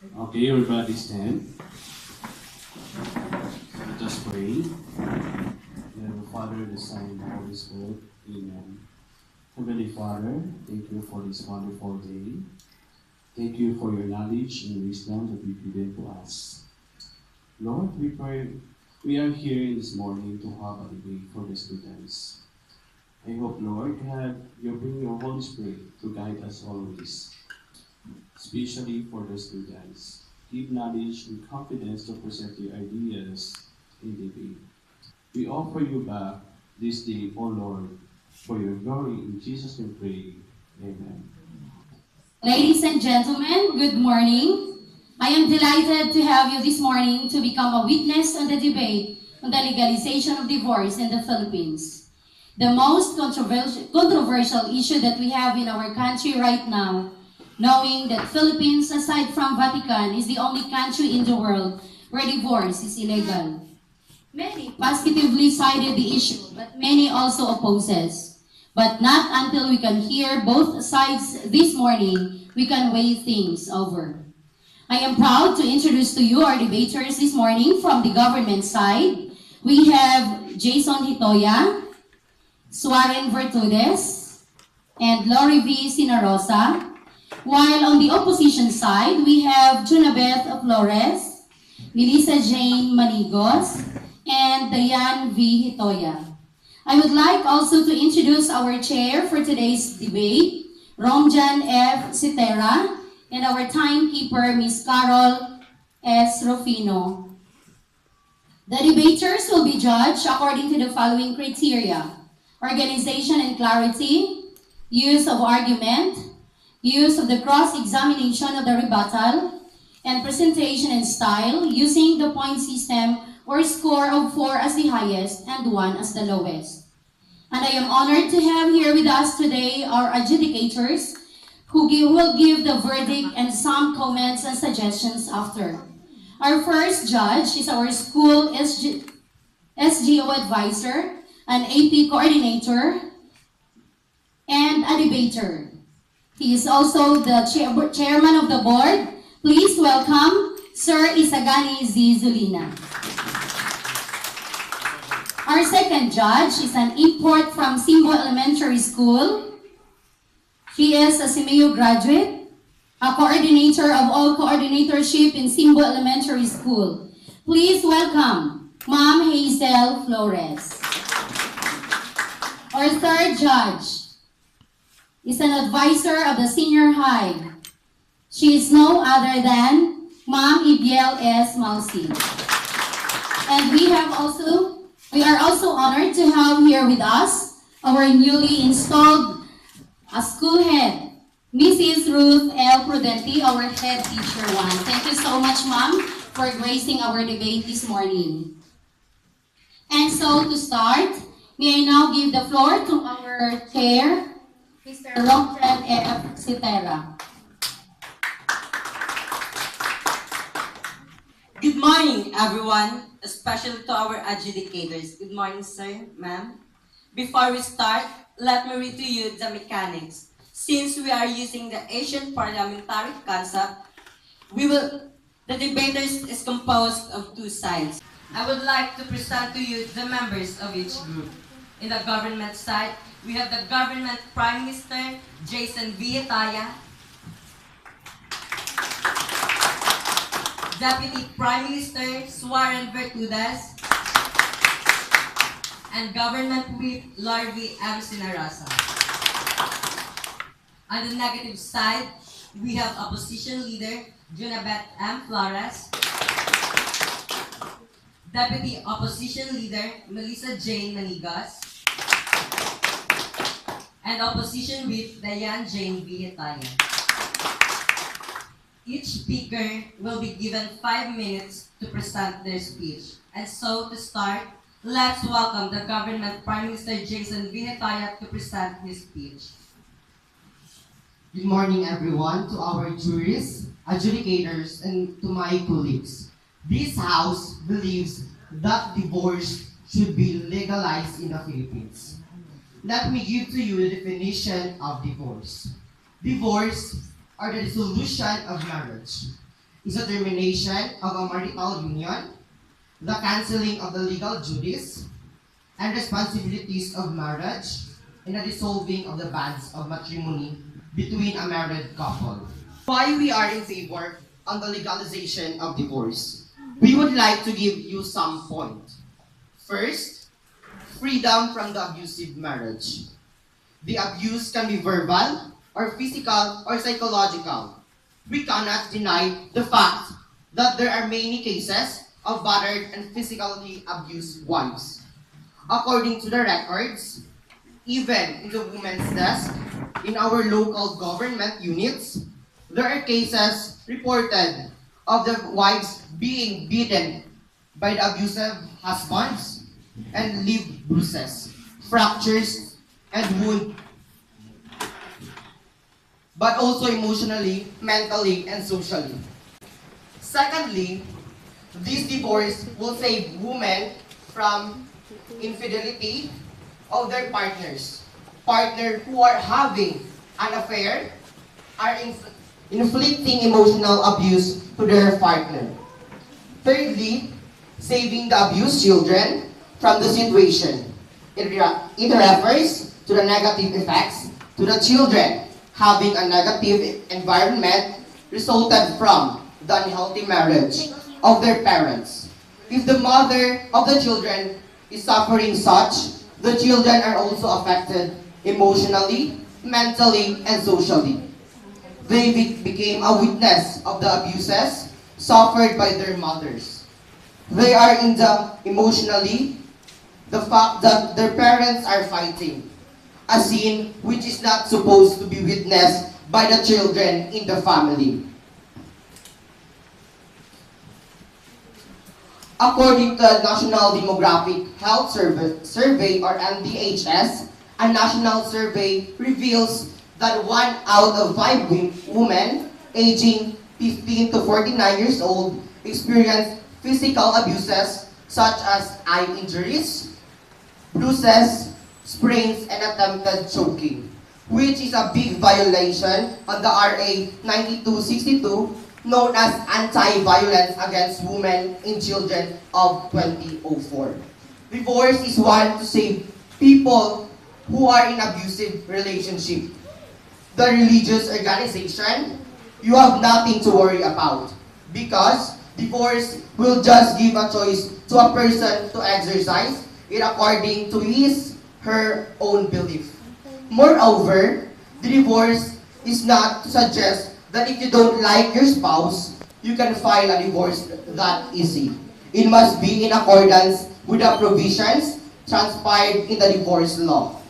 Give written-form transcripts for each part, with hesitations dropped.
Okay, everybody stand. Let us pray. In the Father, the Son, and the Holy Spirit. Amen. Heavenly Father, thank you for this wonderful day. Thank you for your knowledge and wisdom that you've given to us. Lord, we pray we are here this morning to have a debate for the students. I hope, Lord, that you bring your Holy Spirit to guide us always, especially for the students. Give knowledge and confidence to present your ideas in debate. We offer you back this day, O Lord, for your glory. In Jesus' name we pray. Amen. Ladies and gentlemen, good morning. I am delighted to have you this morning to become a witness on the debate on the legalization of divorce in the Philippines. The most controversial issue that we have in our country right now, knowing that Philippines, aside from Vatican, is the only country in the world where divorce is illegal. Many positively cited the issue, but many also opposes. But not until we can hear both sides this morning, we can weigh things over. I am proud to introduce to you our debaters this morning from the government side. We have Jason Hitoya, Suaren Vertudes, and Lori V. Sinarosa. While on the opposition side, we have Junabeth Flores, Melissa Jane Manigos, and Diane V. Hitoya. I would like also to introduce our chair for today's debate, Romjan F. Citera, and our timekeeper, Ms. Carol S. Rufino. The debaters will be judged according to the following criteria: organization and clarity, use of argument, use of the cross-examination of the rebuttal, and presentation and style using the point system or score of 4 as the highest and 1 as the lowest. And I am honored to have here with us today our adjudicators who will give the verdict and some comments and suggestions after. Our first judge is our school SGO advisor, an AP coordinator, and a debater. He is also the chairman of the board. Please welcome Sir Isagani Z. Zulina. Our second judge is an import from Simbo Elementary School. She is a CMEU graduate, a coordinator of all coordinatorship in Simbo Elementary School. Please welcome Ma'am Hazel Flores. Our third judge is an advisor of the senior high. She is no other than Ma'am Ibiel S. Malsi. And we are also honored to have here with us our newly installed school head, Mrs. Ruth L. Prudenti, our head teacher one. Thank you so much, Ma'am, for gracing our debate this morning. And so to start, may I now give the floor to our chair, Mr. Romjan F. Citera. Good morning, everyone, especially to our adjudicators. Good morning, sir, ma'am. Before we start, let me read to you the mechanics. Since we are using the Asian parliamentary concept, the debaters is composed of two sides. I would like to present to you the members of each group. In the government side, we have the government Prime Minister, Jason V. Hitoya, Deputy Prime Minister, Suaren Vertudes, and Government Whip, Lori M. Sinarosa. On the negative side, we have Opposition Leader, Junabeth M. Flores, Deputy Opposition Leader, Melissa Jane Manigos, and Opposition Whip, Diane Jane V. Hitoya. Each speaker will be given 5 minutes to present their speech. And so, to start, let's welcome the Government Prime Minister Jason V. Hitoya to present his speech. Good morning, everyone, to our jurists, adjudicators, and to my colleagues. This House believes that divorce should be legalized in the Philippines. Let me give to you the definition of divorce. Divorce are the dissolution of marriage. is the termination of a marital union, the cancelling of the legal duties and responsibilities of marriage, and the dissolving of the bands of matrimony between a married couple. Why we are in favor on the legalization of divorce? We would like to give you some points. First, freedom from the abusive marriage. The abuse can be verbal, or physical, or psychological. We cannot deny the fact that there are many cases of battered and physically abused wives. According to the records, even in the women's desk, in our local government units, there are cases reported of the wives being beaten by the abusive husbands and leave bruises, fractures, and wounds, but also emotionally, mentally, and socially. Secondly, this divorce will save women from infidelity of their partners. Partners who are having an affair are inflicting emotional abuse to their partner. Thirdly, saving the abused children from the situation. It refers to the negative effects to the children having a negative environment resulted from the unhealthy marriage of their parents. If the mother of the children is suffering such, the children are also affected emotionally, mentally, and socially. They became a witness of the abuses suffered by their mothers. They are in the emotionally, the fact that their parents are fighting, a scene which is not supposed to be witnessed by the children in the family. According to the National Demographic Health Survey or NDHS, a national survey reveals that 1 out of 5 women aging 15 to 49 years old experience physical abuses such as eye injuries, bruises, sprains, and attempted choking, which is a big violation on the RA 9262 known as Anti-Violence Against Women and Children of 2004. Divorce is one to save people who are in abusive relationship. The religious organization, you have nothing to worry about because divorce will just give a choice to a person to exercise it according to her own belief. Moreover, the divorce is not to suggest that if you don't like your spouse, you can file a divorce that easy. It must be in accordance with the provisions transpired in the divorce law.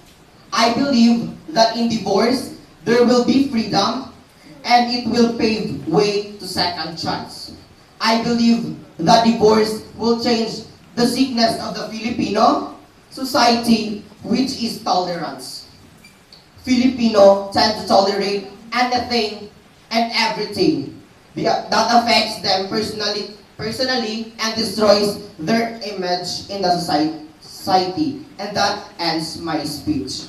I believe that in divorce, there will be freedom and it will pave way to second chance. I believe that divorce will change the sickness of the Filipino society, which is tolerance. Filipino tend to tolerate anything and everything that affects them personally and destroys their image in the society. And that ends my speech.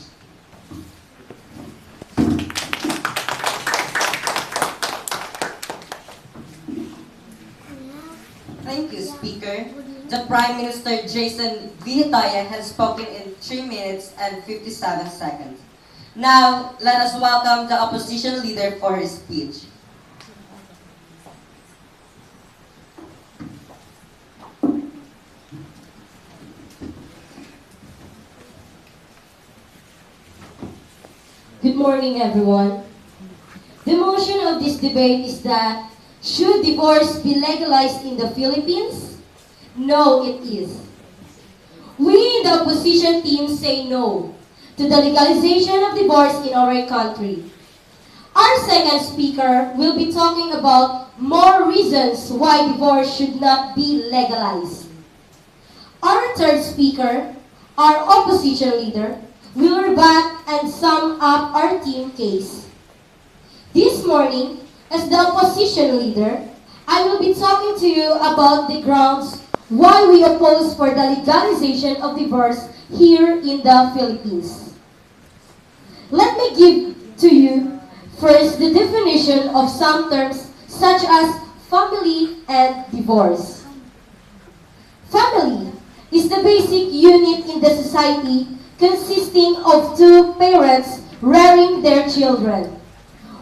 Thank you, Speaker. The Prime Minister Jason Vihataya has spoken in 3 minutes and 57 seconds. Now, let us welcome the opposition leader for his speech. Good morning, everyone. The motion of this debate is that should divorce be legalized in the Philippines? No, it is. We in the opposition team say no to the legalization of divorce in our country. Our second speaker will be talking about more reasons why divorce should not be legalized. Our third speaker, our opposition leader, will rebut and sum up our team case. This morning, as the opposition leader, I will be talking to you about the grounds why we oppose for the legalization of divorce here in the Philippines. Let me give to you first the definition of some terms such as family and divorce. Family is the basic unit in the society consisting of two parents rearing their children,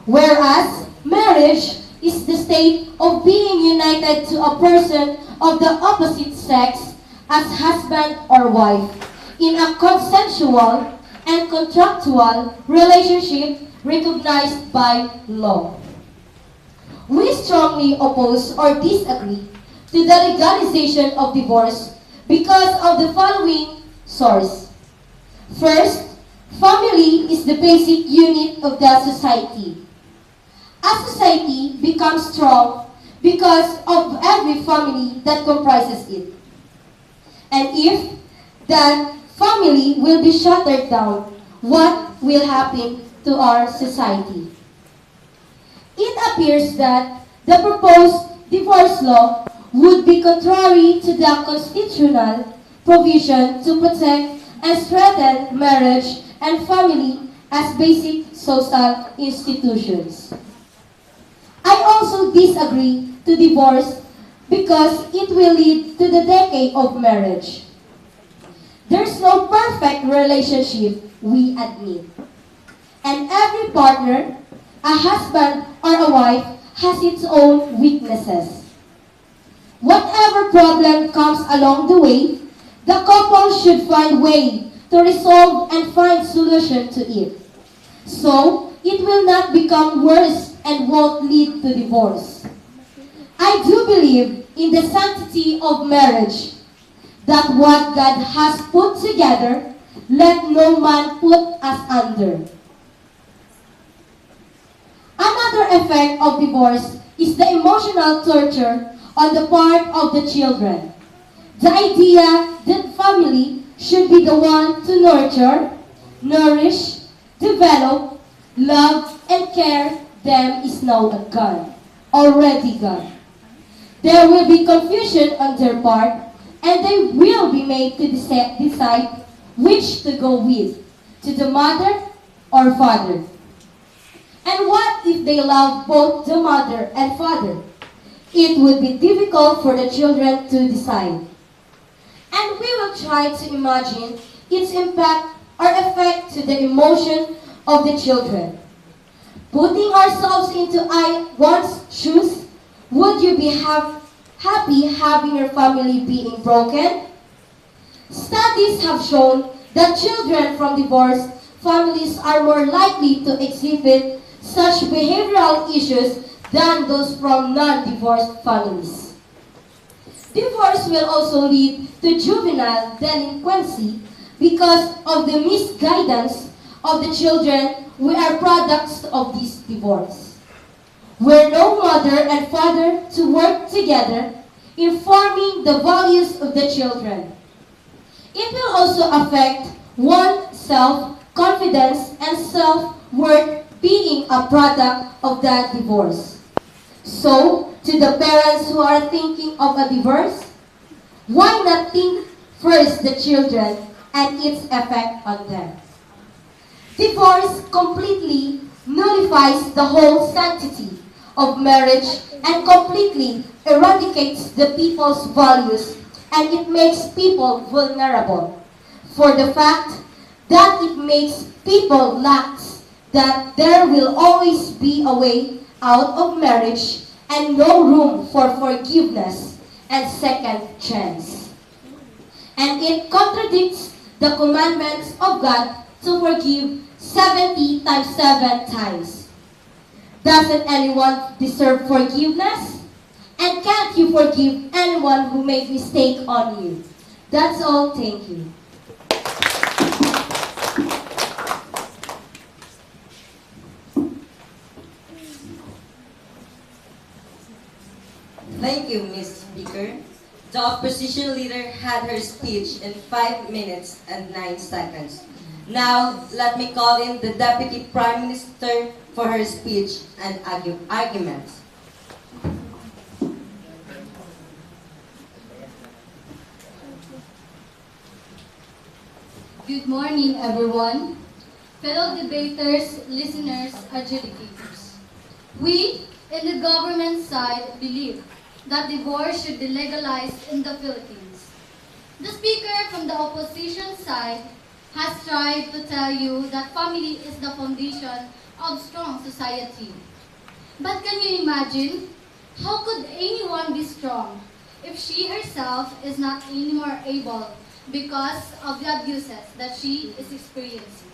whereas marriage is the state of being united to a person of the opposite sex as husband or wife in a consensual and contractual relationship recognized by law. We strongly oppose or disagree to the legalization of divorce because of the following source. First, family is the basic unit of the society. A society becomes strong because of every family that comprises it. And if that family will be shuttered down, what will happen to our society? It appears that the proposed divorce law would be contrary to the constitutional provision to protect and strengthen marriage and family as basic social institutions. I also disagree to divorce because it will lead to the decay of marriage. There's no perfect relationship, we admit. And every partner, a husband or a wife, has its own weaknesses. Whatever problem comes along the way, the couple should find way to resolve and find solution to it. So, it will not become worse and won't lead to divorce. I do believe in the sanctity of marriage, that what God has put together, let no man put us under. Another effect of divorce is the emotional torture on the part of the children. The idea that family should be the one to nurture, nourish, develop, love, and care them is now already gone. There will be confusion on their part, and they will be made to decide which to go with, to the mother or father. And what if they love both the mother and father? It would be difficult for the children to decide. And we will try to imagine its impact or effect to the emotion of the children. Putting ourselves into one's shoes, would you be happy having your family being broken? Studies have shown that children from divorced families are more likely to exhibit such behavioral issues than those from non-divorced families. Divorce will also lead to juvenile delinquency because of the misguidance of the children who are products of this divorce. Were no mother and father to work together in forming the values of the children. It will also affect one's self-confidence and self-worth being a product of that divorce. So, to the parents who are thinking of a divorce, why not think first the children and its effect on them? Divorce completely nullifies the whole sanctity of marriage and completely eradicates the people's values, and it makes people vulnerable for the fact that it makes people lax that there will always be a way out of marriage and no room for forgiveness and second chance. And it contradicts the commandments of God to forgive 70 times 7 times. Doesn't anyone deserve forgiveness? And can't you forgive anyone who made mistake on you? That's all. Thank you. Thank you, Ms. Speaker. The opposition leader had her speech in 5 minutes and 9 seconds. Now, let me call in the Deputy Prime Minister for her speech and arguments. Good morning, everyone. Fellow debaters, listeners, adjudicators. We, in the government side believe that divorce should be legalized in the Philippines. The speaker from the opposition side has tried to tell you that family is the foundation of strong society. But can you imagine? How could anyone be strong if she herself is not anymore able because of the abuses that she is experiencing?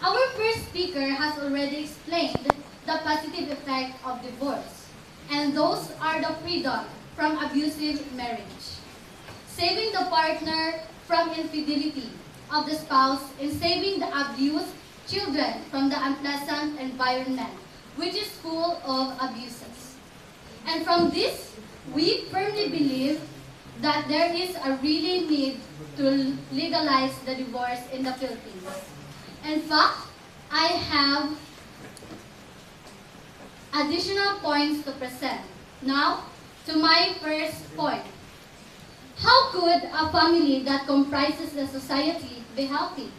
Our first speaker has already explained the positive effect of divorce, and those are the freedom from abusive marriage, saving the partner from infidelity of the spouse, and saving the abused children from the unpleasant environment, which is full of abuses. And from this, we firmly believe that there is a really need to legalize the divorce in the Philippines. In fact, I have additional points to present. Now, to my first point. How could a family that comprises the society be healthy,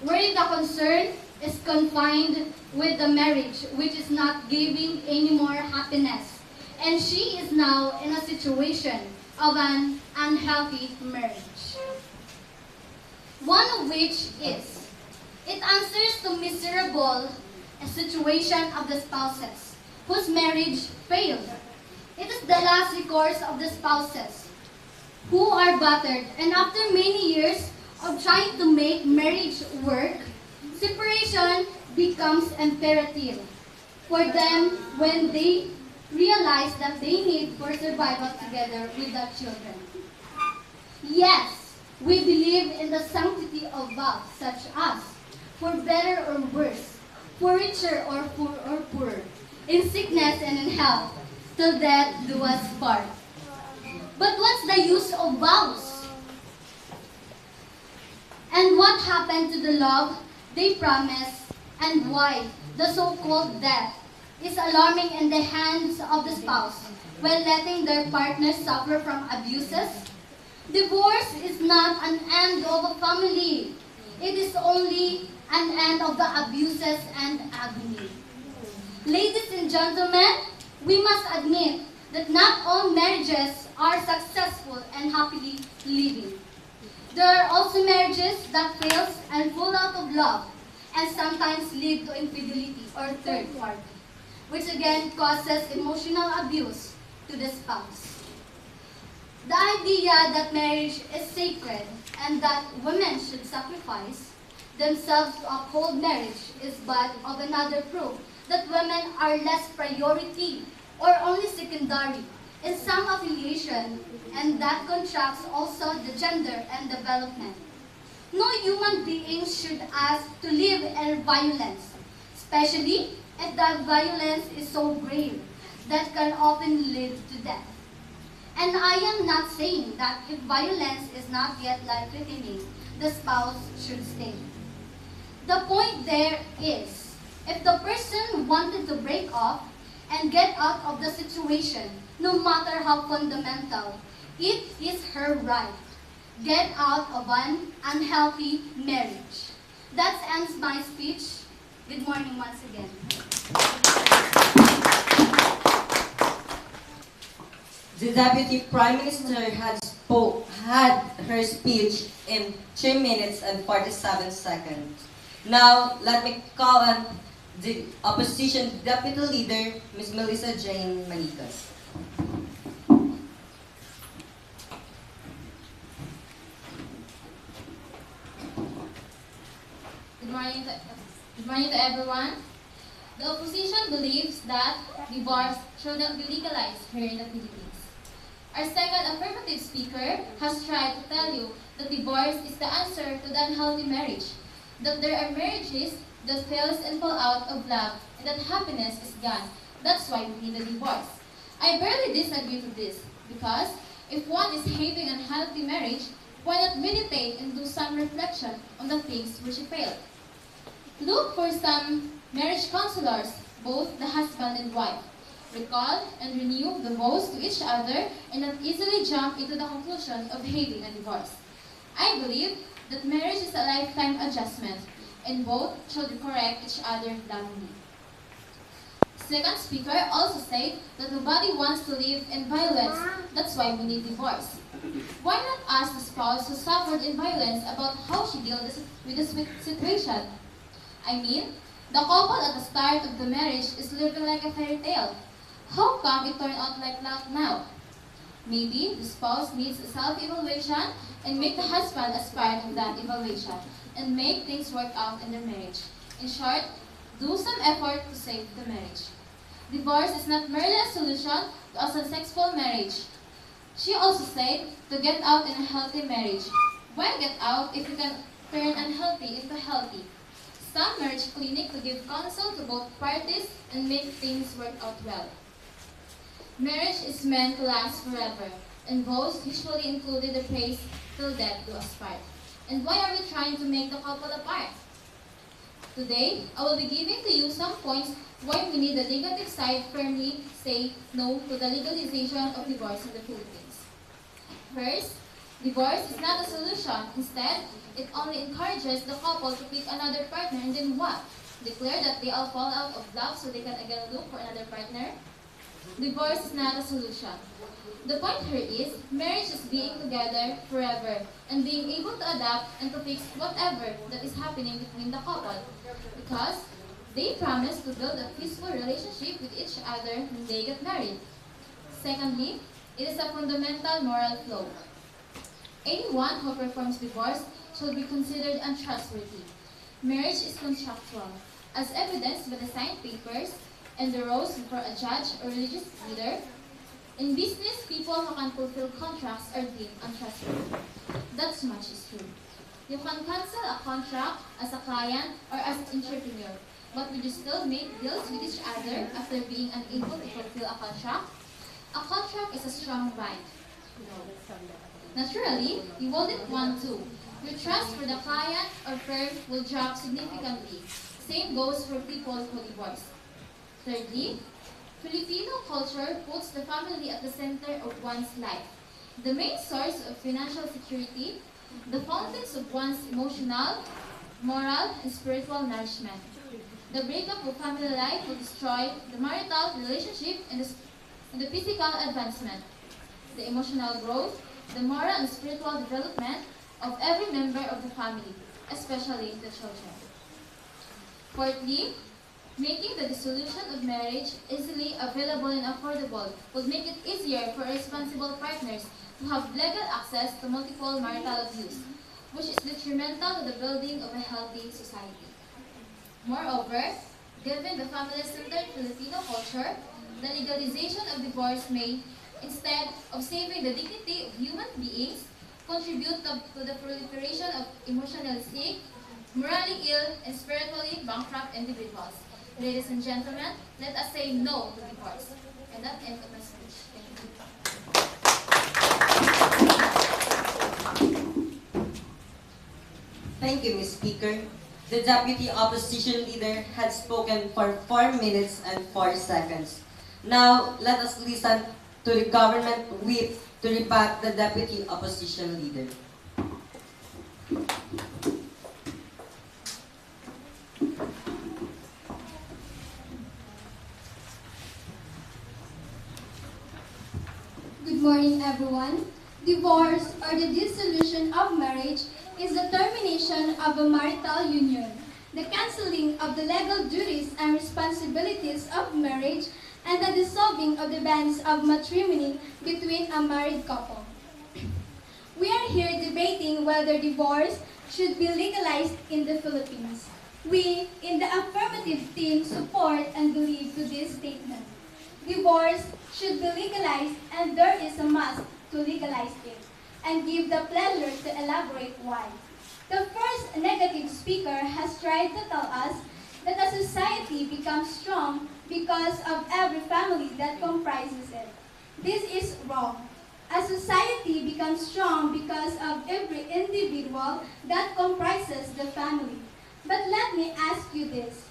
wherein the concern is confined with the marriage which is not giving any more happiness, and she is now in a situation of an unhealthy marriage? One of which is, it answers to miserable situation of the spouses whose marriage failed. It is the last recourse of the spouses who are battered, and after many years of trying to make marriage work, separation becomes imperative for them when they realize that they need for survival together with their children. Yes, we believe in the sanctity of vows such as, for better or worse, for richer or poorer, in sickness and in health, till death do us part. But what's the use of vows? And what happened to the love they promised, and why the so-called death is alarming in the hands of the spouse while letting their partner suffer from abuses? Divorce is not an end of a family. It is only an end of the abuses and agony. Ladies and gentlemen, we must admit that not all marriages are successful and happily living. There are also marriages that fail and fall out of love and sometimes lead to infidelity or third party, which again causes emotional abuse to the spouse. The idea that marriage is sacred and that women should sacrifice themselves to uphold marriage is but of another proof that women are less priority or only secondary in some affiliation, and that contracts also the gender and development. No human being should ask to live in violence, especially if that violence is so grave that can often lead to death. And I am not saying that if violence is not yet life-threatening, the spouse should stay. The point there is, if the person wanted to break off and get out of the situation, no matter how fundamental, it is her right. Get out of an unhealthy marriage. That ends my speech. Good morning once again. The Deputy Prime Minister had her speech in 3 minutes and 47 seconds. Now, let me call on the Opposition Deputy Leader, Ms. Melissa Jane Manitas. Good morning to everyone. The opposition believes that divorce should not be legalized here in the Philippines. Our second affirmative speaker has tried to tell you that divorce is the answer to the unhealthy marriage, that there are marriages that fails and fall out of love, and that happiness is gone. That's why we need a divorce. I barely disagree to this, because if one is having an unhealthy marriage, why not meditate and do some reflection on the things which failed? Look for some marriage counselors, both the husband and wife. Recall and renew the vows to each other and not easily jump into the conclusion of having a divorce. I believe that marriage is a lifetime adjustment, and both should correct each other lovingly. Second speaker also said that nobody wants to live in violence. That's why we need divorce. Why not ask the spouse who suffered in violence about how she dealt with the situation? I mean, the couple at the start of the marriage is living like a fairy tale. How come it turned out like that now? Maybe the spouse needs a self-evaluation and make the husband as part of that evaluation and make things work out in their marriage. In short, do some effort to save the marriage. Divorce is not merely a solution to a successful marriage. She also said to get out in a healthy marriage. Why get out if you can turn unhealthy into healthy? Some marriage clinic to give counsel to both parties and make things work out well. Marriage is meant to last forever, and vows usually included the phrase, till death do us part. And why are we trying to make the couple apart? Today, I will be giving to you some points why we need the negative side firmly say no to the legalization of divorce in the Philippines. First, divorce is not a solution. Instead, it only encourages the couple to pick another partner and then what? Declare that they all fall out of love so they can again look for another partner? Divorce is not a solution. The point here is, marriage is being together forever and being able to adapt and to fix whatever that is happening between the couple. Because they promise to build a peaceful relationship with each other when they get married. Secondly, it is a fundamental moral flaw. Anyone who performs divorce should be considered untrustworthy. Marriage is contractual, as evidenced by the signed papers and the roles before a judge or religious leader. In business, people who can fulfill contracts are deemed untrustworthy. That much is true. You can cancel a contract as a client or as an entrepreneur, but would you still make deals with each other after being unable to fulfill a contract? A contract is a strong bind. Naturally, you wouldn't want to. Your trust for the client or firm will drop significantly. Same goes for people who divorce. Thirdly, Filipino culture puts the family at the center of one's life. The main source of financial security, the fountains of one's emotional, moral, and spiritual nourishment. The breakup of family life will destroy the marital relationship and the physical advancement, the emotional growth, the moral and spiritual development of every member of the family, especially the children. Fourthly, making the dissolution of marriage easily available and affordable would make it easier for responsible partners to have legal access to multiple marital abuse, which is detrimental to the building of a healthy society. Moreover, given the family-centered Filipino culture, the legalization of divorce may, instead of saving the dignity of human beings, contribute to the proliferation of emotionally sick, morally ill, and spiritually bankrupt individuals. Ladies and gentlemen, let us say no to divorce. And that ends my speech. Thank you, Ms. Speaker. The Deputy Opposition Leader had spoken for 4 minutes and 4 seconds. Now, let us listen to the Government Whip to rebut the Deputy Opposition Leader. Good morning, everyone. Divorce, or the dissolution of marriage, is the termination of a marital union, the cancelling of the legal duties and responsibilities of marriage, and the dissolving of the bands of matrimony between a married couple. We are here debating whether divorce should be legalized in the Philippines. We, in the affirmative team, support and believe to this statement. Divorce should be legalized, and there is a must to legalize it, and give the pleasure to elaborate why. The first negative speaker has tried to tell us that a society becomes strong because of every family that comprises it. This is wrong. A society becomes strong because of every individual that comprises the family. But let me ask you this.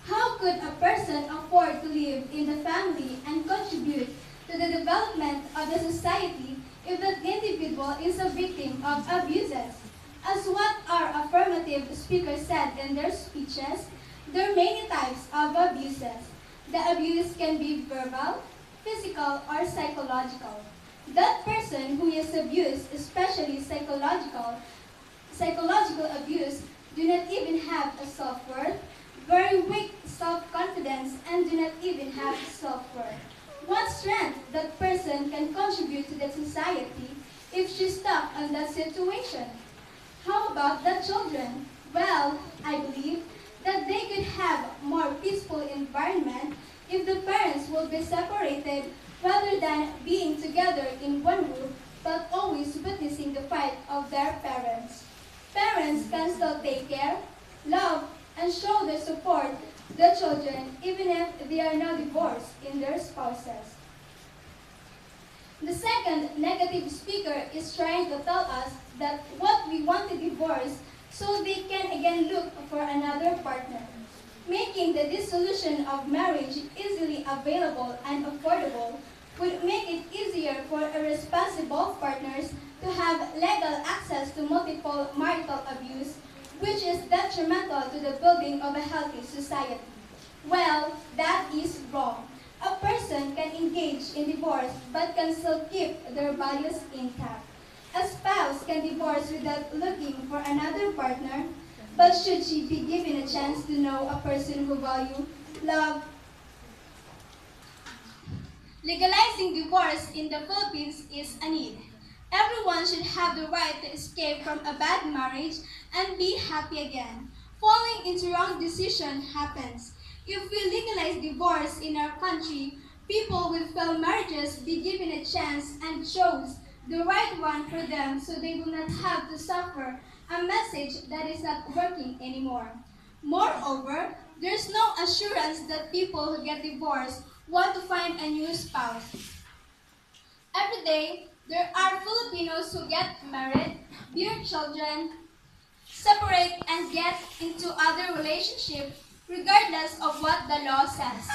How could a person afford to live in the family and contribute to the development of the society if that individual is a victim of abuses? As what our affirmative speakers said in their speeches, there are many types of abuses. The abuse can be verbal, physical, or psychological. That person who is abused, especially psychological abuse, do not even have a self-worth, very weak self-confidence, and do not even have self-worth. What strength that person can contribute to the society if she's stuck on that situation? How about the children? Well, I believe that they could have a more peaceful environment if the parents will be separated rather than being together in one roof but always witnessing the fight of their parents. Parents can still take care, love, and show their support to the children even if they are now divorced in their spouses. The second negative speaker is trying to tell us that what we want to divorce so they can again look for another partner. Making the dissolution of marriage easily available and affordable would make it easier for irresponsible partners to have legal access to multiple marital abuse, which is detrimental to the building of a healthy society. Well, that is wrong. A person can engage in divorce but can still keep their values intact. A spouse can divorce without looking for another partner, but should she be given a chance to know a person who values love? Legalizing divorce in the Philippines is a need. Everyone should have the right to escape from a bad marriage and be happy again. Falling into wrong decision happens. If we legalize divorce in our country, people with failed marriages be given a chance and choose the right one for them so they will not have to suffer a message that is not working anymore. Moreover, there's no assurance that people who get divorced want to find a new spouse. Every day, there are Filipinos who get married, bear children, separate, and get into other relationships regardless of what the law says.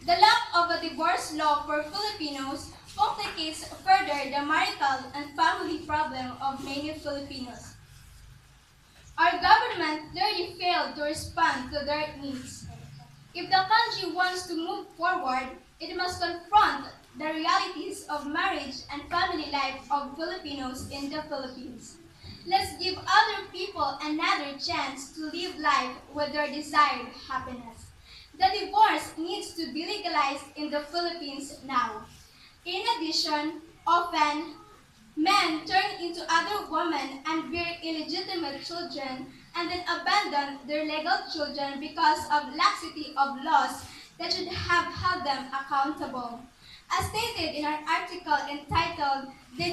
The lack of a divorce law for Filipinos complicates further the marital and family problem of many Filipinos. Our government clearly failed to respond to their needs. If the country wants to move forward, it must confront the realities of marriage and family life of Filipinos in the Philippines. Let's give other people another chance to live life with their desired happiness. The divorce needs to be legalized in the Philippines now. In addition, often, men turn into other women and bear illegitimate children and then abandon their legal children because of laxity of laws that should have held them accountable. As stated in our article entitled The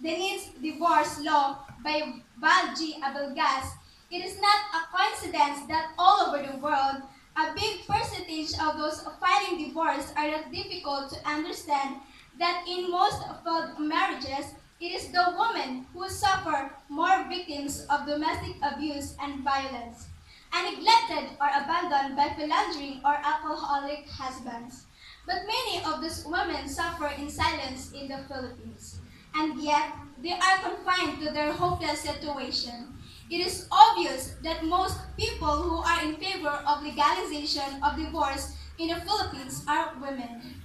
Needs Divorce Law by Val G. Abelgas, it is not a coincidence that all over the world, a big percentage of those filing divorce are not difficult to understand that in most failed marriages, it is the women who suffer more victims of domestic abuse and violence, and neglected or abandoned by philandering or alcoholic husbands. But many of these women suffer in silence in the Philippines, and yet they are confined to their hopeless situation. It is obvious that most people who are in favor of legalization of divorce in the Philippines are women.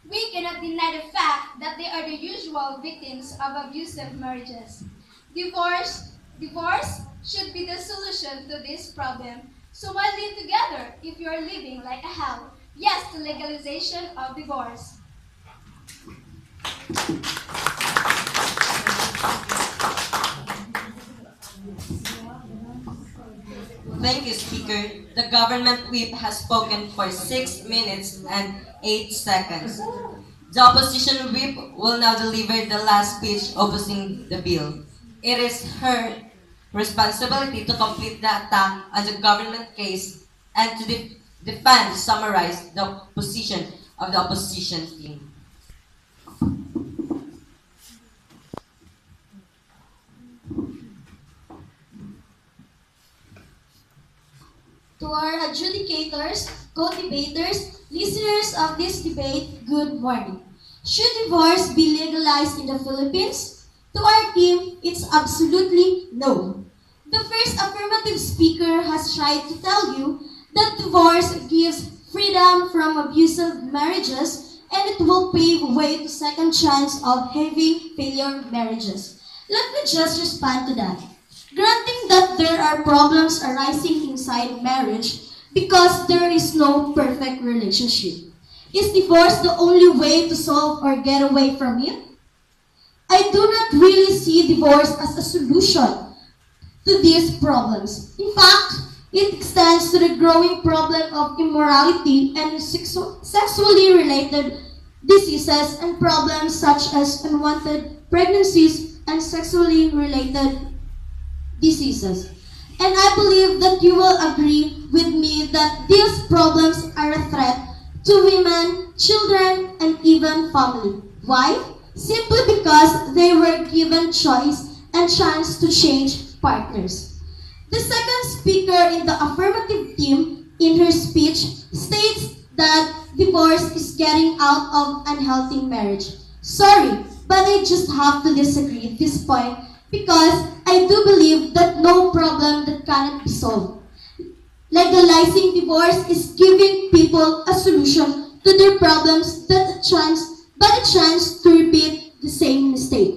We cannot deny the fact that they are the usual victims of abusive marriages. Divorce should be the solution to this problem. So why live together if you are living like a hell? Yes to legalization of divorce. Thank you, Speaker. The government whip has spoken for 6 minutes and 8 seconds. The opposition whip will now deliver the last speech opposing the bill. It is her responsibility to complete the attack on the government case and to defend, summarize the position of the opposition team. To our adjudicators, co-debaters, listeners of this debate, good morning. Should divorce be legalized in the Philippines? To our team, it's absolutely no. The first affirmative speaker has tried to tell you that divorce gives freedom from abusive marriages and it will pave way to second chance of having failure marriages. Let me just respond to that. Granting that there are problems arising inside marriage because there is no perfect relationship. Is divorce the only way to solve or get away from it? I do not really see divorce as a solution to these problems. In fact, it extends to the growing problem of immorality and sexually related diseases and problems such as unwanted pregnancies and sexually related diseases. And I believe that you will agree with me that these problems are a threat to women, children, and even family. Why? Simply because they were given choice and chance to change partners. The second speaker in the affirmative team in her speech states that divorce is getting out of unhealthy marriage. Sorry, but I just have to disagree at this point because I do believe that no problem that cannot be solved. Legalizing divorce is giving people a solution to their problems but a chance to repeat the same mistake.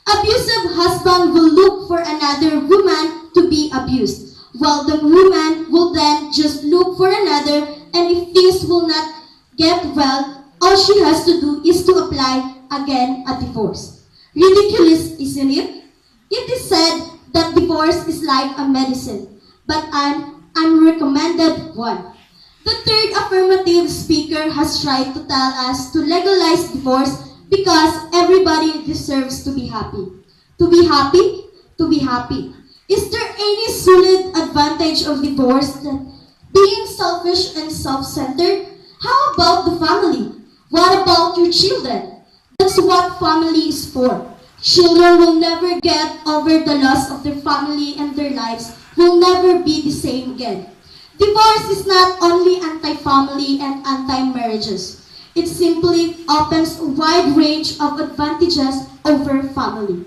Abusive husband will look for another woman to be abused, while the woman will then just look for another, and if things will not get well, all she has to do is to apply again a divorce. Ridiculous, isn't it? It is said that divorce is like a medicine, but an unrecommended one. The third affirmative speaker has tried to tell us to legalize divorce because everybody deserves to be happy. To be happy? To be happy. Is there any solid advantage of divorce than being selfish and self-centered? How about the family? What about your children? That's what family is for. Children will never get over the loss of their family and their lives will never be the same again. Divorce is not only anti-family and anti-marriages. It simply opens a wide range of advantages over family.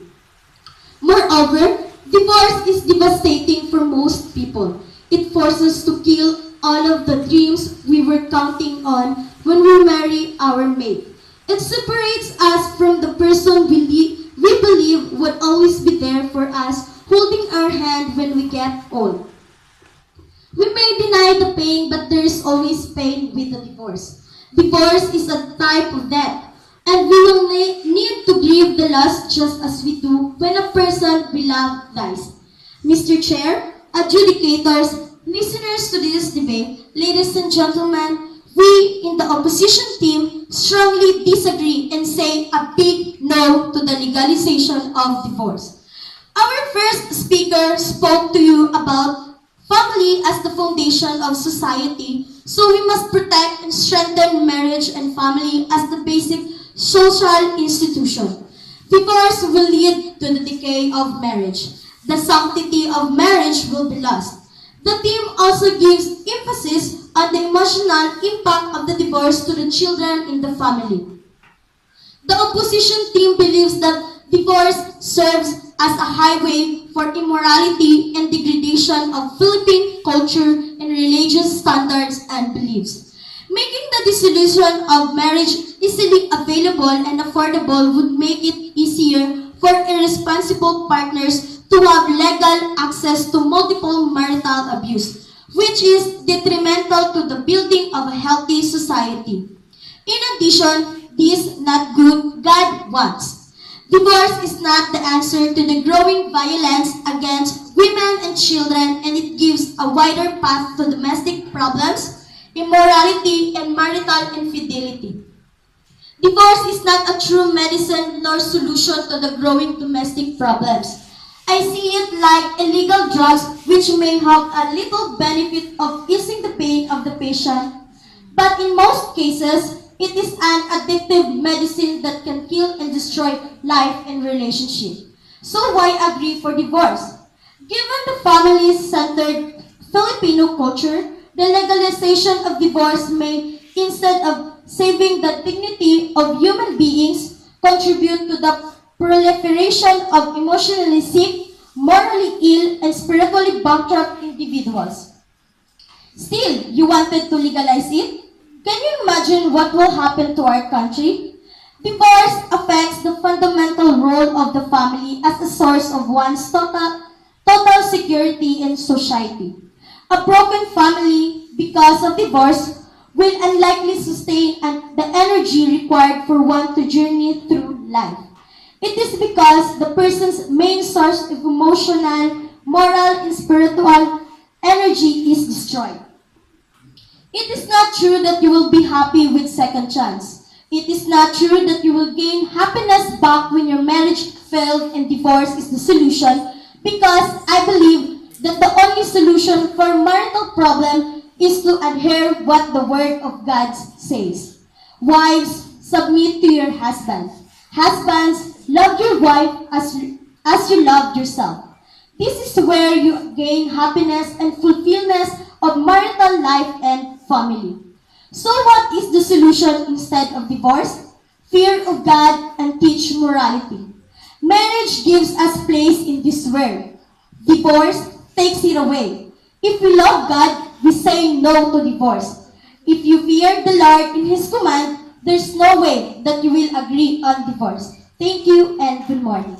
Moreover, divorce is devastating for most people. It forces us to kill all of the dreams we were counting on when we marry our mate. It separates us from the person we believe would always be there for us, holding our hand when we get old. We may deny the pain, but there is always pain with the divorce. Divorce is a type of death, and we will need to grieve the loss just as we do when a person we love dies. Mr. Chair, adjudicators, listeners to this debate, ladies and gentlemen, we in the opposition team strongly disagree and say a big no to the legalization of divorce. Our first speaker spoke to you about family as the foundation of society, so we must protect and strengthen marriage and family as the basic social institution. Divorce will lead to the decay of marriage. The sanctity of marriage will be lost. The team also gives emphasis on the emotional impact of the divorce to the children in the family. The opposition team believes that divorce serves as a highway for immorality and degradation of Philippine culture and religious standards and beliefs. Making the dissolution of marriage easily available and affordable would make it easier for irresponsible partners to have legal access to multiple marital abuse, which is detrimental to the building of a healthy society. In addition, this not good God wants. Divorce is not the answer to the growing violence against women and children, and it gives a wider path to domestic problems, immorality, and marital infidelity. Divorce is not a true medicine nor solution to the growing domestic problems. I see it like illegal drugs which may have a little benefit of easing the pain of the patient, but in most cases, it is an addictive medicine that can kill and destroy life and relationship. So why agree for divorce? Given the family-centered Filipino culture, the legalization of divorce may, instead of saving the dignity of human beings, contribute to the proliferation of emotionally sick, morally ill, and spiritually bankrupt individuals. Still, you wanted to legalize it? Can you imagine what will happen to our country? Divorce affects the fundamental role of the family as a source of one's total security in society. A broken family, because of divorce, will unlikely sustain the energy required for one to journey through life. It is because the person's main source of emotional, moral, and spiritual energy is destroyed. It is not true that you will be happy with second chance. It is not true that you will gain happiness back when your marriage failed and divorce is the solution, because I believe that the only solution for marital problem is to adhere what the Word of God says. Wives, submit to your husband. Husbands, love your wife as you loved yourself. This is where you gain happiness and fulfillment of marital life and family. So what is the solution instead of divorce? Fear of God and teach morality. Marriage gives us place in this world. Divorce takes it away. If we love God, we say no to divorce. If you fear the Lord in His command, there's no way that you will agree on divorce. Thank you and good morning.